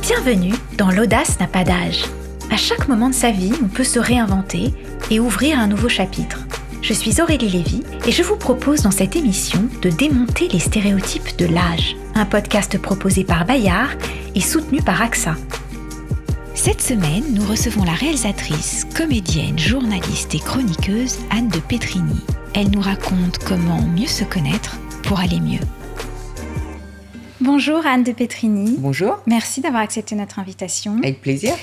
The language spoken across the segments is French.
Bienvenue dans l'audace n'a pas d'âge. À chaque moment de sa vie, on peut se réinventer et ouvrir un nouveau chapitre. Je suis Aurélie Lévy et je vous propose dans cette émission de démonter les stéréotypes de l'âge. Un podcast proposé par Bayard et soutenu par AXA. Cette semaine, nous recevons la réalisatrice, comédienne, journaliste et chroniqueuse Anne de Petrini. Elle nous raconte comment mieux se connaître pour aller mieux. Bonjour Anne de Petrini. Bonjour. Merci d'avoir accepté notre invitation. Avec plaisir.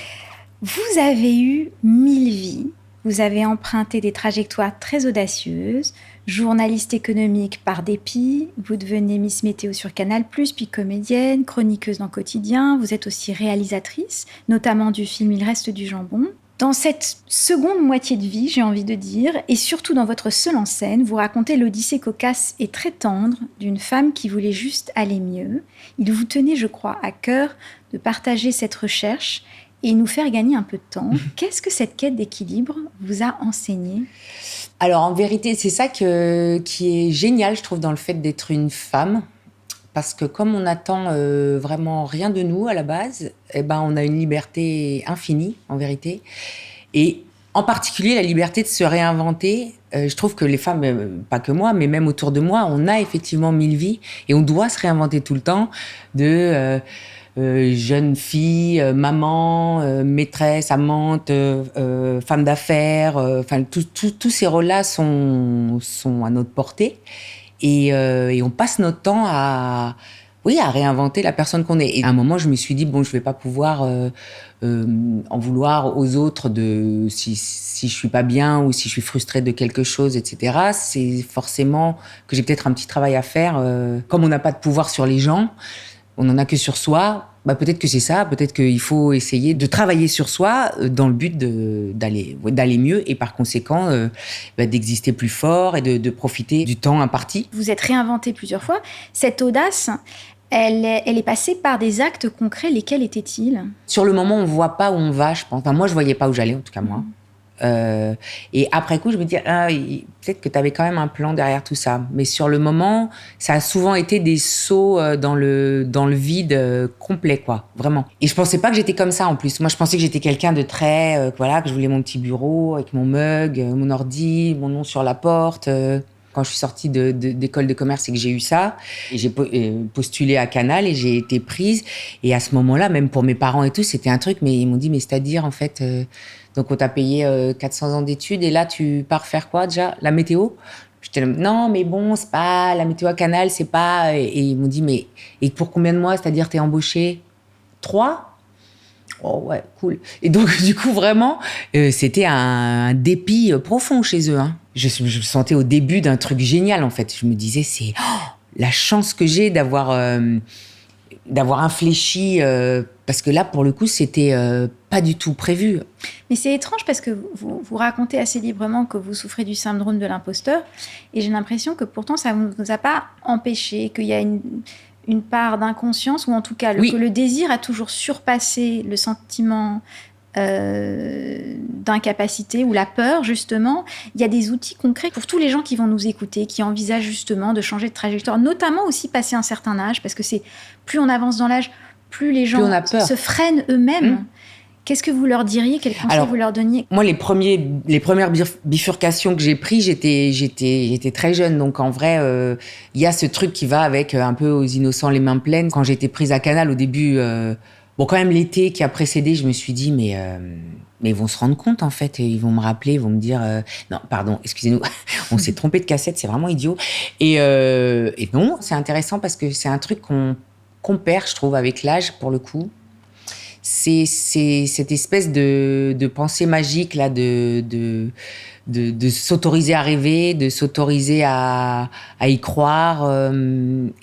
Vous avez eu 1000 vies. Vous avez emprunté des trajectoires très audacieuses. Journaliste économique par dépit, vous devenez Miss Météo sur Canal+, puis comédienne, chroniqueuse dans Quotidien. Vous êtes aussi réalisatrice, notamment du film Il reste du jambon. Dans cette seconde moitié de vie, j'ai envie de dire, et surtout dans votre seul en scène, vous racontez l'odyssée cocasse et très tendre d'une femme qui voulait juste aller mieux. Il vous tenait, je crois, à cœur de partager cette recherche et nous faire gagner un peu de temps. Qu'est-ce que cette quête d'équilibre vous a enseigné ? Alors, en vérité, c'est ça qui est génial, je trouve, dans le fait d'être une femme. Parce que comme on n'attend vraiment rien de nous à la base, on a une liberté infinie, en vérité. Et en particulier, la liberté de se réinventer. Je trouve que les femmes, pas que moi, mais même autour de moi, on a effectivement 1000 vies. Et on doit se réinventer tout le temps de jeune fille, maman, maîtresse, amante, femme d'affaires. Tous ces rôles-là sont à notre portée. Et on passe notre temps à réinventer la personne qu'on est. Et à un moment, je me suis dit, je vais pas pouvoir en vouloir aux autres si je suis pas bien ou si je suis frustrée de quelque chose, etc. C'est forcément que j'ai peut-être un petit travail à faire. Comme on n'a pas de pouvoir sur les gens, on en a que sur soi. Peut-être que c'est ça, peut-être qu'il faut essayer de travailler sur soi dans le but d'aller mieux et par conséquent d'exister plus fort et de profiter du temps imparti. Vous êtes réinventé plusieurs fois. Cette audace, elle est passée par des actes concrets. Lesquels étaient-ils ? Sur le moment, on ne voit pas où on va, je pense. Enfin, moi, je ne voyais pas où j'allais, en tout cas moi. Et après coup, je me dis, peut-être que tu avais quand même un plan derrière tout ça. Mais sur le moment, ça a souvent été des sauts dans le vide complet, quoi, vraiment. Et je pensais pas que j'étais comme ça, en plus. Moi, je pensais que j'étais quelqu'un de très, que je voulais mon petit bureau avec mon mug, mon ordi, mon nom sur la porte. Quand je suis sortie d'école de commerce et que j'ai eu ça, et j'ai postulé à Canal et j'ai été prise. Et à ce moment-là, même pour mes parents et tout, c'était un truc, mais ils m'ont dit, mais c'est-à-dire, en fait, donc on t'a payé 400 ans d'études et là, tu pars faire quoi déjà ? La météo ? J'étais là, non, mais bon, c'est pas, la météo à Canal, c'est pas... Et ils m'ont dit, mais et pour combien de mois ? C'est-à-dire, t'es embauché 3 ? Oh ouais, cool. Et donc, du coup, vraiment, c'était un dépit profond chez eux. Hein. Je me sentais au début d'un truc génial, en fait. Je me disais, c'est la chance que j'ai d'avoir infléchi, parce que là, pour le coup, c'était pas du tout prévu. Mais c'est étrange parce que vous racontez assez librement que vous souffrez du syndrome de l'imposteur, et j'ai l'impression que pourtant, ça ne vous a pas empêché, qu'il y a une part d'inconscience, ou en tout cas que le désir a toujours surpassé le sentiment d'incapacité ou la peur, justement. Il y a des outils concrets pour tous les gens qui vont nous écouter, qui envisagent justement de changer de trajectoire, notamment aussi passer un certain âge, parce que c'est plus on avance dans l'âge, plus les gens se freinent eux-mêmes. Qu'est-ce que vous leur diriez ? Quels conseils vous leur donniez ? Moi, les premières bifurcations que j'ai prises, j'étais très jeune. Donc, en vrai, il y a ce truc qui va avec un peu aux innocents les mains pleines. Quand j'étais prise à Canal, au début, quand même l'été qui a précédé, je me suis dit, mais ils vont se rendre compte, en fait. Et ils vont me rappeler, ils vont me dire, non, pardon, excusez-nous, on s'est trompé de cassette, c'est vraiment idiot. Et non, c'est intéressant parce que c'est un truc qu'on perd, je trouve, avec l'âge, pour le coup. C'est cette espèce de pensée magique là de s'autoriser à rêver, de s'autoriser à y croire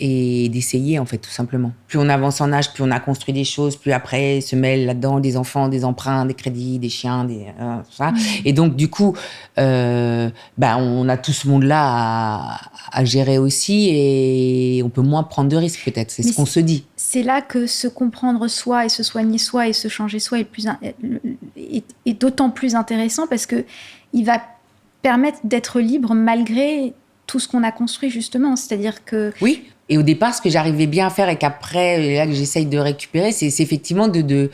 et d'essayer, en fait, tout simplement. Plus on avance en âge, plus on a construit des choses, plus après se mêlent là-dedans des enfants, des emprunts, des crédits, des chiens, tout ça. Et donc, du coup, on a tout ce monde-là à gérer aussi et on peut moins prendre de risques, peut-être. C'est ce qu'on se dit. C'est là que se comprendre soi et se soigner soi et se changer soi est d'autant plus intéressant parce qu'il va permettre d'être libre malgré tout ce qu'on a construit, justement. C'est-à-dire que... Oui, Et au départ, ce que j'arrivais bien à faire et qu'après, là, que j'essaye de récupérer, c'est effectivement de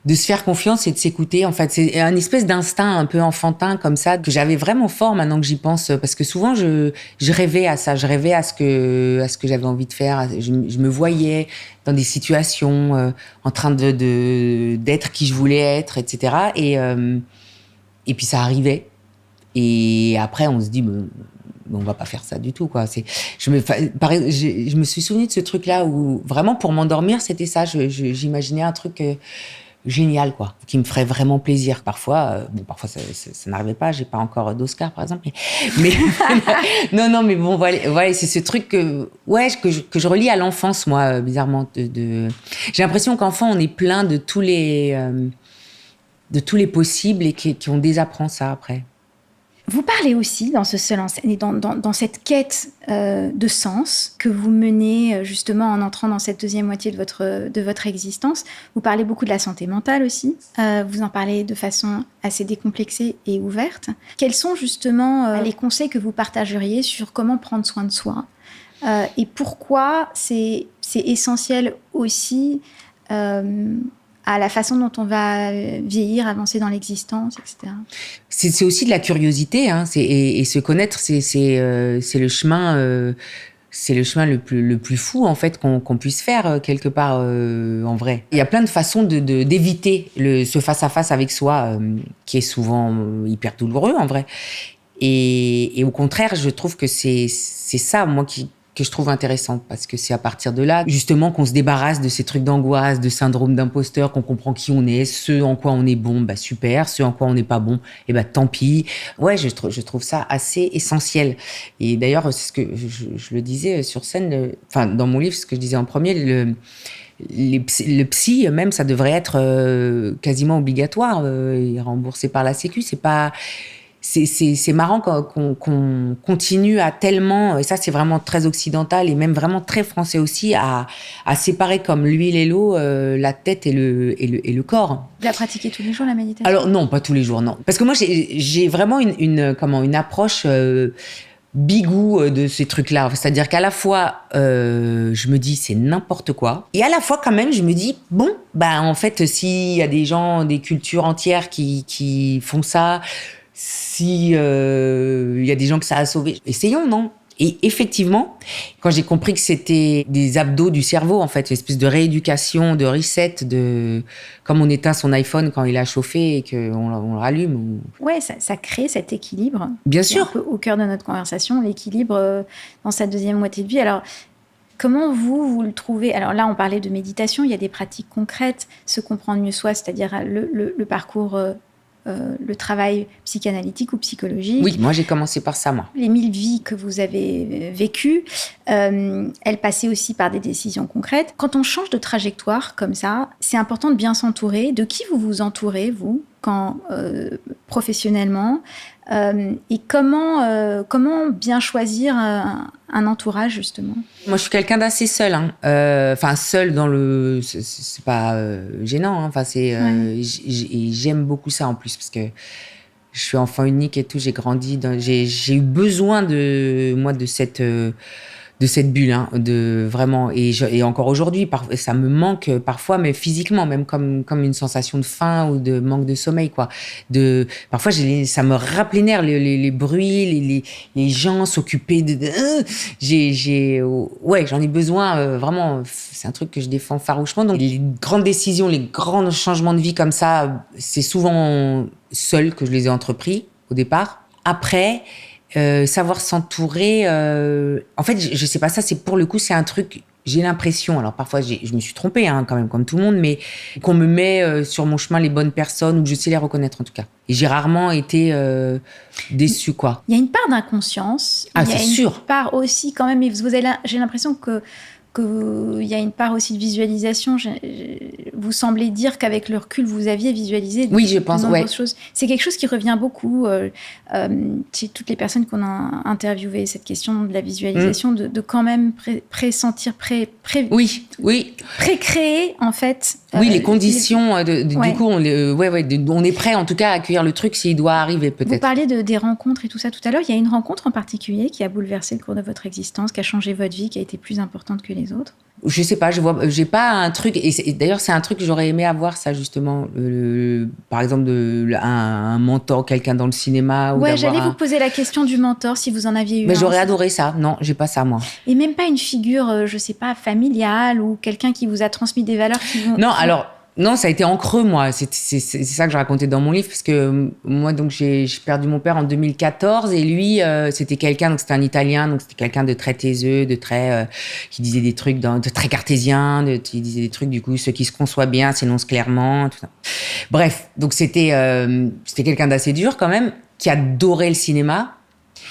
se faire confiance et de s'écouter. En fait, c'est un espèce d'instinct un peu enfantin comme ça que j'avais vraiment fort maintenant que j'y pense, parce que souvent je rêvais à ça, je rêvais à ce que j'avais envie de faire. Je me voyais dans des situations en train d'être qui je voulais être, etc. Et puis ça arrivait. Et après, on se dit, on va pas faire ça du tout, quoi. Je me suis souvenu de ce truc-là où vraiment pour m'endormir, c'était ça. J'imaginais un truc génial, quoi, qui me ferait vraiment plaisir. Parfois, parfois ça n'arrivait pas. J'ai pas encore d'Oscar, par exemple. Mais non, mais bon, voilà, c'est ce truc que je relie à l'enfance, moi, bizarrement. J'ai l'impression qu'enfant, on est plein de tous les possibles et qu'on désapprend ça après. Vous parlez aussi dans ce seul et dans cette quête de sens que vous menez justement en entrant dans cette deuxième moitié de votre existence. Vous parlez beaucoup de la santé mentale aussi. Vous en parlez de façon assez décomplexée et ouverte. Quels sont justement les conseils que vous partageriez sur comment prendre soin de soi et pourquoi c'est essentiel aussi à la façon dont on va vieillir, avancer dans l'existence, etc. C'est aussi de la curiosité, hein, et se connaître, c'est le chemin, c'est le chemin le plus fou en fait qu'on puisse faire quelque part en vrai. Il y a plein de façons d'éviter ce face à face avec soi qui est souvent hyper douloureux en vrai. Et au contraire, je trouve que c'est ça moi que je trouve intéressant, parce que c'est à partir de là, justement, qu'on se débarrasse de ces trucs d'angoisse, de syndrome d'imposteur, qu'on comprend qui on est, ce en quoi on est bon, super, ce en quoi on n'est pas bon, tant pis. Ouais, je trouve ça assez essentiel. Et d'ailleurs, c'est ce que je le disais sur scène, dans mon livre, ce que je disais en premier, le psy, même, ça devrait être quasiment obligatoire, et remboursé par la Sécu. C'est marrant qu'on continue à tellement, et ça c'est vraiment très occidental et même vraiment très français aussi, à séparer comme l'huile et l'eau, la tête et le corps. Vous la pratiquez tous les jours, la méditation ? Alors non, pas tous les jours, non. Parce que moi j'ai vraiment une approche bigou de ces trucs-là. C'est-à-dire qu'à la fois, je me dis c'est n'importe quoi. Et à la fois quand même, je me dis, en fait, s'il y a des gens, des cultures entières qui font ça, si y a des gens que ça a sauvé, essayons, non ? Et effectivement, quand j'ai compris que c'était des abdos du cerveau, en fait, une espèce de rééducation, de reset, comme on éteint son iPhone quand il a chauffé et qu'on le rallume. Ouais, ça crée cet équilibre. Bien sûr. Un peu au cœur de notre conversation, l'équilibre dans sa deuxième moitié de vie. Alors, comment vous le trouvez ? Alors là, on parlait de méditation, il y a des pratiques concrètes, se comprendre mieux soi, c'est-à-dire le parcours... le travail psychanalytique ou psychologique. Oui, moi j'ai commencé par ça, moi. Les 1000 vies que vous avez vécues, elles passaient aussi par des décisions concrètes. Quand on change de trajectoire comme ça, c'est important de bien s'entourer. De qui vous vous entourez, vous, professionnellement, et comment bien choisir un entourage, justement ? Moi, je suis quelqu'un d'assez seul. Seul dans le... C'est pas gênant. J'aime beaucoup ça, en plus, parce que je suis enfant unique et tout. J'ai grandi... J'ai eu besoin de cette bulle, vraiment. Et encore aujourd'hui, ça me manque parfois, mais physiquement, même comme une sensation de faim ou de manque de sommeil, quoi. Parfois, ça me rappelle les nerfs, les bruits, les gens s'occuper j'en ai besoin, vraiment. C'est un truc que je défends farouchement. Donc, les grandes décisions, les grands changements de vie comme ça, c'est souvent seul que je les ai entrepris au départ. Après... savoir s'entourer, en fait, je sais pas, ça c'est pour le coup, c'est un truc, j'ai l'impression, alors parfois je me suis trompée quand même comme tout le monde, mais qu'on me met sur mon chemin les bonnes personnes, ou que je sais les reconnaître en tout cas. Et j'ai rarement été déçue, quoi. Il y a une part d'inconscience. Ah, c'est sûr. Il y a une part aussi quand même, j'ai l'impression qu'il y a une part aussi de visualisation. vous semblez dire qu'avec le recul, vous aviez visualisé Oui, je pense, de nombreuses choses. C'est quelque chose qui revient beaucoup chez toutes les personnes qu'on a interviewées, cette question de la visualisation, de quand même pressentir, oui. pré-créer, en fait. Oui, les conditions, du coup, on est prêt, en tout cas, à accueillir le truc s'il doit arriver, peut-être. Vous parliez des rencontres et tout ça tout à l'heure. Il y a une rencontre en particulier qui a bouleversé le cours de votre existence, qui a changé votre vie, qui a été plus importante que les autres? Je sais pas, j'ai pas un truc, et d'ailleurs c'est un truc que j'aurais aimé avoir, ça justement, par exemple un mentor, quelqu'un dans le cinéma. Ouais, j'allais vous poser la question du mentor, si vous en aviez eu. Mais j'aurais adoré ça. Non, j'ai pas ça moi. Et même pas une figure, je sais pas, familiale ou quelqu'un qui vous a transmis des valeurs qui vont. Non, alors. Non, ça a été en creux, moi. C'est ça que je racontais dans mon livre, parce que moi, donc, j'ai perdu mon père en 2014, et lui, c'était quelqu'un, donc c'était un Italien, donc c'était quelqu'un de très taiseux, de très, qui disait des trucs de très cartésien, qui disait des trucs, du coup, ceux qui se conçoivent bien s'énoncent clairement, tout ça. Bref, donc c'était quelqu'un d'assez dur quand même, qui adorait le cinéma,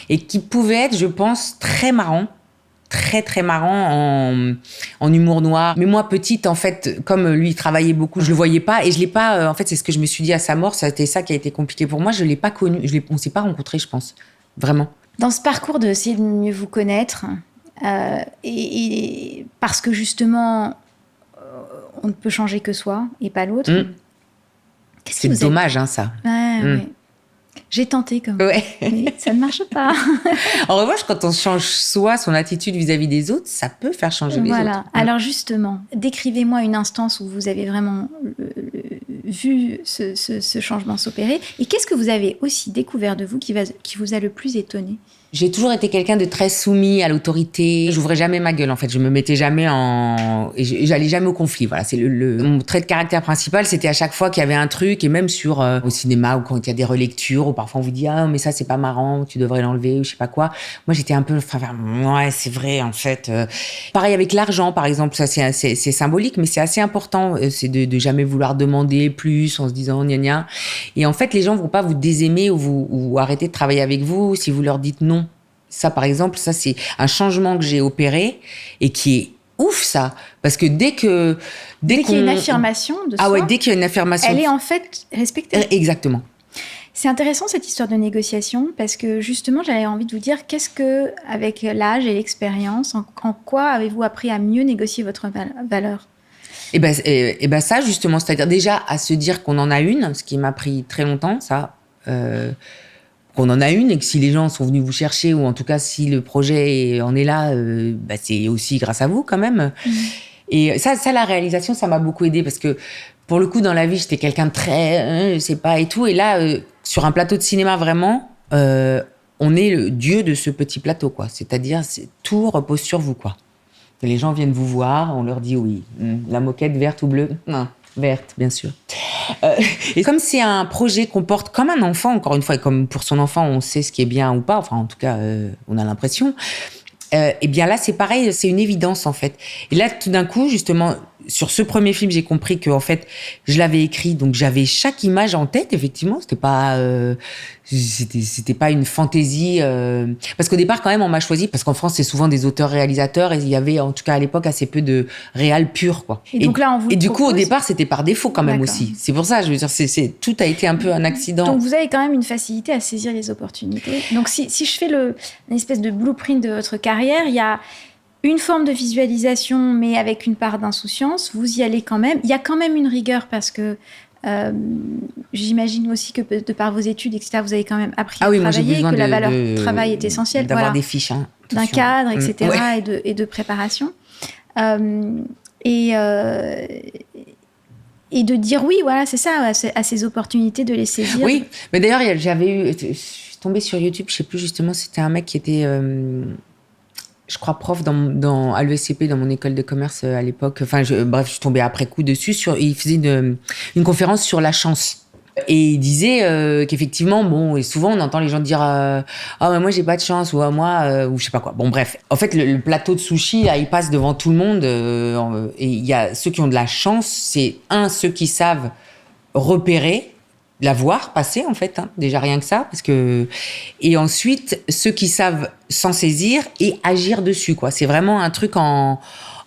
et qui pouvait être, je pense, très marrant. Très très marrant en humour noir. Mais moi petite, en fait, comme lui il travaillait beaucoup, je le voyais pas, et je l'ai pas, en fait c'est ce que je me suis dit à sa mort, c'était ça qui a été compliqué pour moi, je l'ai pas connu, on s'est pas rencontrés, je pense, vraiment. Dans ce parcours de essayer de mieux vous connaître, et parce que justement on ne peut changer que soi et pas l'autre. C'est dommage, hein, ça. Ouais. J'ai tenté comme mais ça ne marche pas. En revanche, quand on change soi, son attitude vis-à-vis des autres, ça peut faire changer les autres. Alors justement, décrivez-moi une instance où vous avez vraiment vu ce changement s'opérer. Et qu'est-ce que vous avez aussi découvert de vous qui vous a le plus étonné? J'ai toujours été quelqu'un de très soumis à l'autorité. J'ouvrais jamais ma gueule, en fait. Je me mettais jamais et j'allais jamais au conflit. Voilà, c'est mon trait de caractère principal, c'était à chaque fois qu'il y avait un truc, et même au cinéma, ou quand il y a des relectures, ou parfois on vous dit, ah, mais ça, c'est pas marrant, tu devrais l'enlever, ou je sais pas quoi. Moi, j'étais un peu, ouais, c'est vrai, en fait. Pareil avec l'argent, par exemple, ça, c'est symbolique, mais c'est assez important. C'est de jamais vouloir demander plus en se disant, gna gna. Et en fait, les gens vont pas vous désaimer ou arrêter de travailler avec vous si vous leur dites non. Ça, par exemple, ça, c'est un changement que j'ai opéré et qui est ouf, ça. Parce que dès qu'il y a une affirmation de soi, dès qu'il y a une affirmation, elle est en fait respectée. Exactement. C'est intéressant cette histoire de négociation, parce que justement, j'avais envie de vous dire, qu'est-ce que, avec l'âge et l'expérience, en quoi avez-vous appris à mieux négocier votre valeur? Et ben ça, justement, c'est-à-dire déjà à se dire qu'on en a une, ce qui m'a pris très longtemps, ça. Qu'on en a une, et que si les gens sont venus vous chercher, ou en tout cas si le projet en est là, c'est aussi grâce à vous quand même. Et ça, la réalisation, ça m'a beaucoup aidée, parce que pour le coup, dans la vie, j'étais quelqu'un de très, je sais pas, et tout. Et là, sur un plateau de cinéma, vraiment, on est le dieu de ce petit plateau, quoi. C'est-à-dire, tout repose sur vous, quoi. Et les gens viennent vous voir, on leur dit oui. La moquette verte ou bleue? Non, verte, bien sûr. Et comme c'est un projet qu'on porte comme un enfant, encore une fois, et comme pour son enfant, on sait ce qui est bien ou pas, enfin, en tout cas, on a l'impression. Et bien là, c'est pareil, c'est une évidence, en fait. Et là, tout d'un coup, justement, sur ce premier film, j'ai compris que, en fait, je l'avais écrit, donc j'avais chaque image en tête, effectivement. C'était pas une fantaisie, parce qu'au départ, quand même, on m'a choisi, parce qu'en France, c'est souvent des auteurs-réalisateurs, et il y avait, en tout cas à l'époque, assez peu de réal pur, quoi. Et donc là, on vous du coup, au départ, c'était par défaut, quand même, aussi. C'est pour ça, je veux dire, tout a été un peu un accident. Donc vous avez quand même une facilité à saisir les opportunités. Donc si je fais une espèce de blueprint de votre carrière, il y a une forme de visualisation, mais avec une part d'insouciance. Vous y allez quand même. Il y a quand même une rigueur, parce que j'imagine aussi que de par vos études, etc., vous avez quand même appris à travailler, que la valeur travail est essentielle. D'avoir des fiches. Hein, d'un cadre, etc., et de préparation. Et de dire oui, voilà, c'est ça, à ces opportunités, de les saisir. Oui, mais d'ailleurs, je suis tombée sur YouTube, je sais plus justement, c'était un mec qui était... je crois prof à l'ESCP, dans mon école de commerce à l'époque. Enfin, bref, je suis tombée après coup dessus. Il faisait une conférence sur la chance. Et il disait qu'effectivement, bon, et souvent on entend les gens dire mais moi j'ai pas de chance, ou moi, ou je sais pas quoi. Bon, bref. En fait, le plateau de sushi, là, il passe devant tout le monde. Et il y a ceux qui ont de la chance, c'est ceux qui savent repérer, la voir passer, en fait, hein, déjà rien que ça, et ensuite ceux qui savent s'en saisir et agir dessus, quoi. C'est vraiment un truc en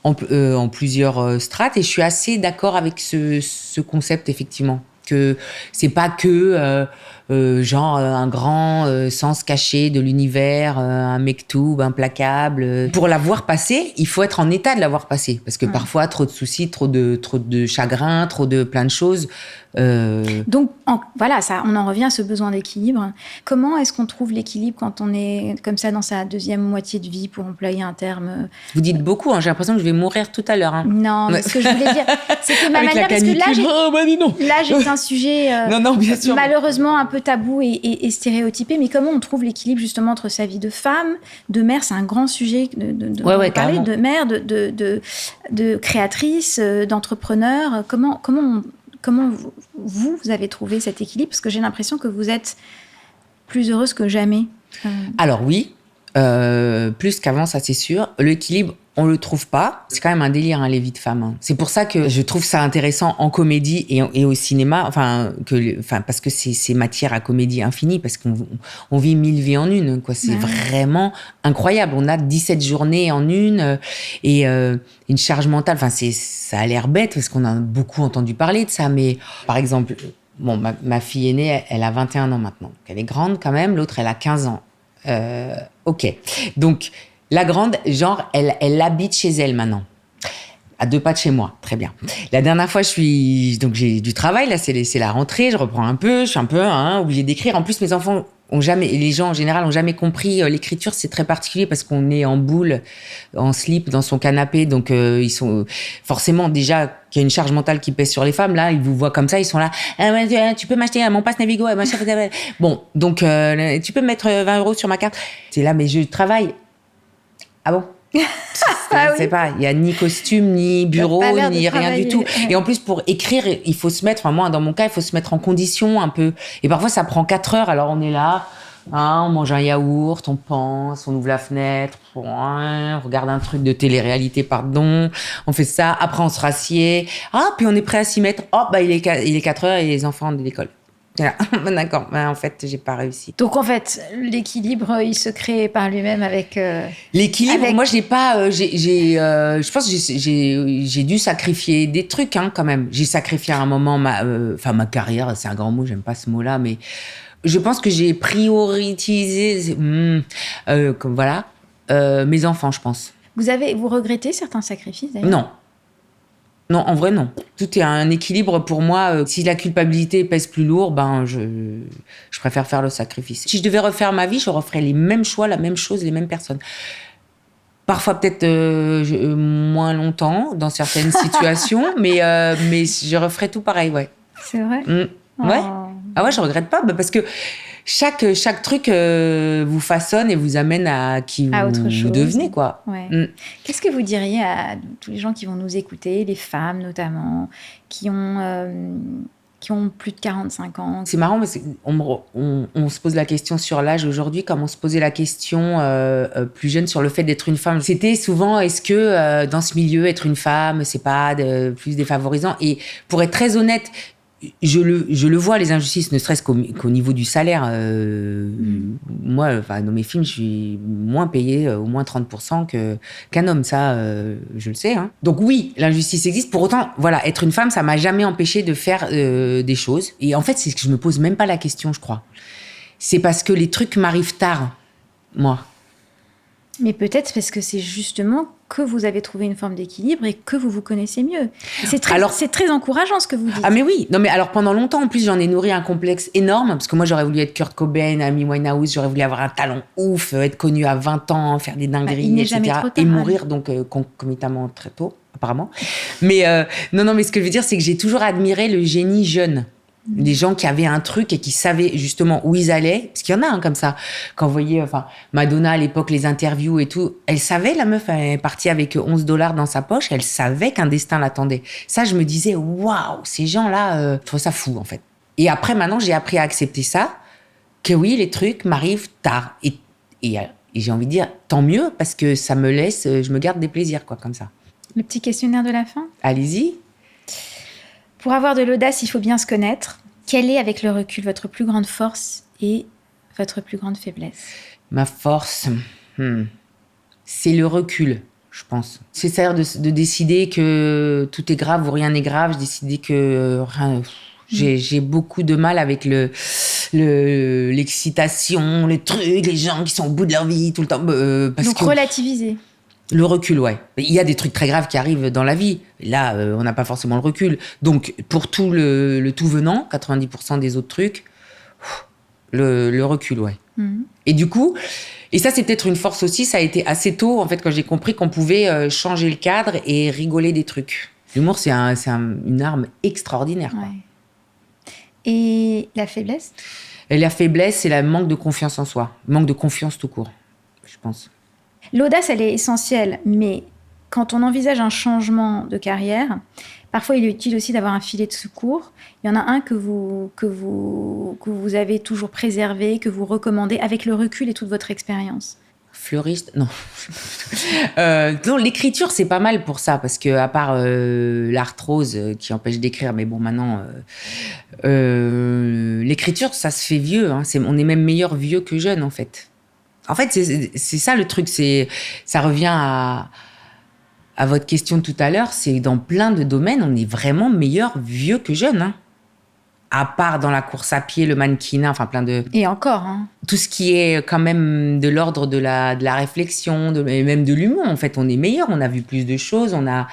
en plusieurs strates, et je suis assez d'accord avec ce concept, effectivement. Que c'est pas que genre un grand sens caché de l'univers, un mektoub implacable. Pour l'avoir passé, il faut être en état de l'avoir passé, parce que parfois trop de soucis, trop de chagrin, trop de plein de choses. Donc voilà, ça, on en revient à ce besoin d'équilibre. Comment est-ce qu'on trouve l'équilibre quand on est comme ça dans sa deuxième moitié de vie, pour employer un terme Vous dites beaucoup, hein, j'ai l'impression que je vais mourir tout à l'heure. Hein. Non, mais ce que je voulais dire, c'était ma Avec manière, parce que là, j'ai un sujet non, bien sûr. malheureusement un peu tabou et stéréotypé, mais comment on trouve l'équilibre justement entre sa vie de femme, de mère, c'est un grand sujet de parler, carrément. de mère, de créatrice, d'entrepreneur. Comment vous avez trouvé cet équilibre? Parce que j'ai l'impression que vous êtes plus heureuse que jamais. Alors oui, plus qu'avant, ça c'est sûr. L'équilibre, on le trouve pas. C'est quand même un délire, hein, les vies de femmes. Hein. C'est pour ça que je trouve ça intéressant en comédie et au cinéma. Parce que c'est matière à comédie infinie, parce qu'on vit 1000 vies en une. Quoi. C'est vraiment incroyable. On a 17 journées en une et une charge mentale. Enfin, ça a l'air bête parce qu'on a beaucoup entendu parler de ça. Mais par exemple, bon, ma fille aînée, elle a 21 ans maintenant. Elle est grande quand même. L'autre, elle a 15 ans. Ok. Donc, la grande, genre, elle habite chez elle maintenant. À 2 pas de chez moi. Très bien. La dernière fois, donc j'ai du travail. Là, c'est la rentrée. Je reprends un peu. Je suis un peu obligée d'écrire. En plus, mes enfants les gens en général ont jamais compris l'écriture. C'est très particulier parce qu'on est en boule, en slip, dans son canapé. Donc, ils sont forcément déjà qu'il y a une charge mentale qui pèse sur les femmes. Là, ils vous voient comme ça. Ils sont là. Tu peux m'acheter mon pass Navigo. Bon, donc, tu peux me mettre 20 € sur ma carte. C'est là, mais je travaille. Ah bon? C'est pas, il y a ni costume, ni bureau, ni rien du tout. Et en plus, pour écrire, il faut se mettre, moi, dans mon cas, il faut se mettre en condition un peu. Et parfois, ça prend 4 heures. Alors, on est là, on mange un yaourt, on pense, on ouvre la fenêtre, on regarde un truc de télé-réalité, pardon. On fait ça. Après, on se rassied. Puis on est prêt à s'y mettre. Il est 4 heures et les enfants de l'école. D'accord, en fait, j'ai pas réussi. Donc, en fait, l'équilibre, il se crée par lui-même avec... L'équilibre, moi, je l'ai pas... je pense que j'ai dû sacrifier des trucs, hein, quand même. J'ai sacrifié à un moment ma carrière, c'est un grand mot, j'aime pas ce mot-là, mais je pense que j'ai prioritisé... voilà, mes enfants, je pense. Vous regrettez certains sacrifices, d'ailleurs? Non. Non, en vrai, non. Tout est un équilibre pour moi. Si la culpabilité pèse plus lourd, je préfère faire le sacrifice. Si je devais refaire ma vie, je referais les mêmes choix, la même chose, les mêmes personnes. Parfois peut-être moins longtemps dans certaines situations, mais je referais tout pareil, ouais. C'est vrai? Ouais. Ah ouais, je regrette pas, parce que chaque truc vous façonne et vous amène à qui vous devenez, quoi. Ouais. Qu'est-ce que vous diriez à tous les gens qui vont nous écouter, les femmes notamment, qui ont plus de 45 ans? C'est marrant, parce qu'on se pose la question sur l'âge aujourd'hui, comme on se posait la question plus jeune sur le fait d'être une femme. C'était souvent, est-ce que dans ce milieu, être une femme, c'est pas plus défavorisant? Et pour être très honnête, je le vois, les injustices, ne serait-ce qu'au niveau du salaire. Moi, dans mes films, je suis moins payée, au moins 30% qu'un homme. Ça, je le sais. Hein. Donc oui, l'injustice existe. Pour autant, voilà, être une femme, ça m'a jamais empêchée de faire des choses. Et en fait, c'est que je me pose même pas la question, je crois. C'est parce que les trucs m'arrivent tard, moi. Mais peut-être parce que c'est justement que vous avez trouvé une forme d'équilibre et que vous vous connaissez mieux. C'est très encourageant ce que vous dites. Ah mais oui, non mais alors pendant longtemps en plus j'en ai nourri un complexe énorme, parce que moi j'aurais voulu être Kurt Cobain, Amy Winehouse, j'aurais voulu avoir un talent ouf, être connue à 20 ans, faire des dingueries, etc. Et mourir donc concomitamment très tôt apparemment. Mais non mais ce que je veux dire, c'est que j'ai toujours admiré le génie jeune. Des gens qui avaient un truc et qui savaient justement où ils allaient, parce qu'il y en a comme ça. Quand vous voyez Madonna à l'époque, les interviews et tout, elle savait, la meuf, elle est partie avec $11 dans sa poche, elle savait qu'un destin l'attendait. Ça, je me disais, waouh, ces gens-là, je trouve ça fou en fait. Et après, maintenant, j'ai appris à accepter ça, que oui, les trucs m'arrivent tard. Et j'ai envie de dire, tant mieux, parce que ça me laisse, je me garde des plaisirs, quoi, comme ça. Le petit questionnaire de la fin. Allez-y. Pour avoir de l'audace, il faut bien se connaître. Quelle est, avec le recul, votre plus grande force et votre plus grande faiblesse? Ma force, c'est le recul, je pense. C'est-à-dire de décider que tout est grave ou rien n'est grave. J'ai décidé que rien... J'ai beaucoup de mal avec l'excitation, les trucs, les gens qui sont au bout de leur vie tout le temps. Donc relativiser. Le recul, ouais. Il y a des trucs très graves qui arrivent dans la vie. Là, on n'a pas forcément le recul. Donc, pour tout le tout venant, 90% des autres trucs, le recul, ouais. Et du coup, et ça, c'est peut-être une force aussi, ça a été assez tôt, en fait, quand j'ai compris qu'on pouvait changer le cadre et rigoler des trucs. L'humour, c'est une arme extraordinaire, quoi. Ouais. Et la faiblesse ? Et la faiblesse, c'est le manque de confiance en soi. Manque de confiance tout court, je pense. L'audace, elle est essentielle, mais quand on envisage un changement de carrière, parfois il est utile aussi d'avoir un filet de secours. Il y en a un que vous avez toujours préservé, que vous recommandez avec le recul et toute votre expérience. Fleuriste, non. Non, l'écriture, c'est pas mal pour ça, parce que à part l'arthrose qui empêche d'écrire, mais bon, maintenant, l'écriture, ça se fait vieux. Hein. On est même meilleur vieux que jeune, en fait. En fait, c'est ça le truc. Ça revient à votre question de tout à l'heure. C'est dans plein de domaines, on est vraiment meilleur vieux que jeune. Hein. À part dans la course à pied, le mannequinat, enfin plein de... Et encore, hein. Tout ce qui est quand même de l'ordre de la réflexion, et même de l'humour, en fait, on est meilleur, on a vu plus de choses, on a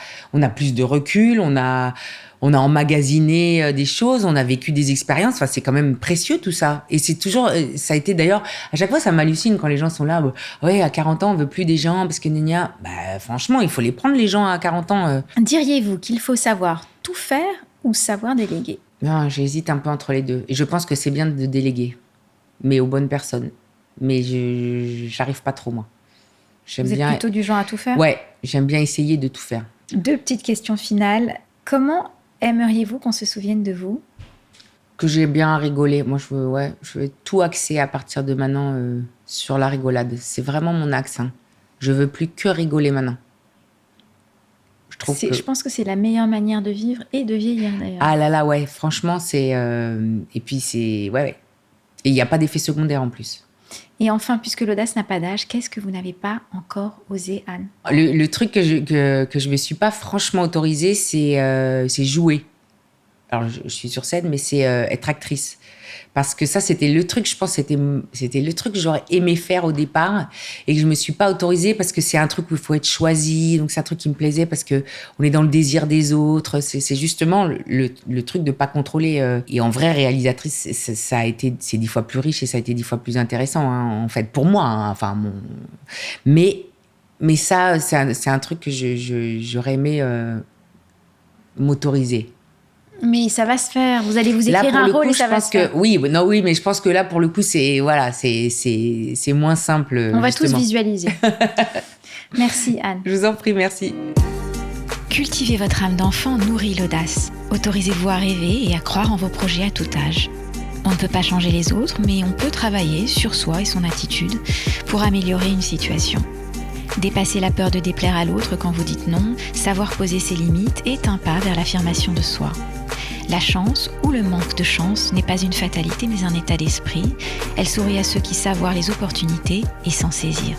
plus de recul, on a emmagasiné des choses, on a vécu des expériences, enfin, c'est quand même précieux tout ça. Et c'est toujours, ça a été d'ailleurs, à chaque fois, ça m'hallucine quand les gens sont là, ouais, à 40 ans, on veut plus des gens, parce que gna, bah, franchement, il faut les prendre, les gens à 40 ans. Diriez-vous qu'il faut savoir tout faire ou savoir déléguer ? Non, j'hésite un peu entre les deux. Et je pense que c'est bien de déléguer, mais aux bonnes personnes. Mais j'arrive pas trop, moi. Vous êtes plutôt du genre à tout faire ? Ouais, j'aime bien essayer de tout faire. 2 petites questions finales. Comment aimeriez-vous qu'on se souvienne de vous ? Que j'ai bien rigolé. Moi, je veux tout axer à partir de maintenant sur la rigolade. C'est vraiment mon axe. Hein. Je veux plus que rigoler maintenant. Je pense que c'est la meilleure manière de vivre et de vieillir, d'ailleurs. Ah là là, ouais. Franchement, c'est... Et puis, c'est... Ouais. Et il n'y a pas d'effet secondaire, en plus. Et enfin, puisque l'audace n'a pas d'âge, qu'est-ce que vous n'avez pas encore osé, Anne ? Le truc que je me suis pas franchement autorisée, c'est jouer. Alors, je suis sur scène, mais c'est être actrice. Parce que ça, c'était le truc, je pense, c'était le truc que j'aurais aimé faire au départ et que je me suis pas autorisée parce que c'est un truc où il faut être choisi. Donc, c'est un truc qui me plaisait parce que on est dans le désir des autres. C'est justement le truc de pas contrôler. Et en vraie réalisatrice, c'est 10 fois plus riche et ça a été 10 fois plus intéressant, hein, en fait, pour moi. Hein, enfin, mais ça, c'est un truc que j'aurais aimé m'autoriser. Mais ça va se faire. Vous allez vous écrire là, un rôle coup, et ça va se faire. Oui, mais je pense que là, pour le coup, c'est moins simple. On va justement. tous visualiser. Merci, Anne. Je vous en prie, merci. Cultivez votre âme d'enfant nourrit l'audace. Autorisez-vous à rêver et à croire en vos projets à tout âge. On ne peut pas changer les autres, mais on peut travailler sur soi et son attitude pour améliorer une situation. Dépasser la peur de déplaire à l'autre quand vous dites non, savoir poser ses limites est un pas vers l'affirmation de soi. La chance ou le manque de chance n'est pas une fatalité mais un état d'esprit. Elle sourit à ceux qui savent voir les opportunités et s'en saisir.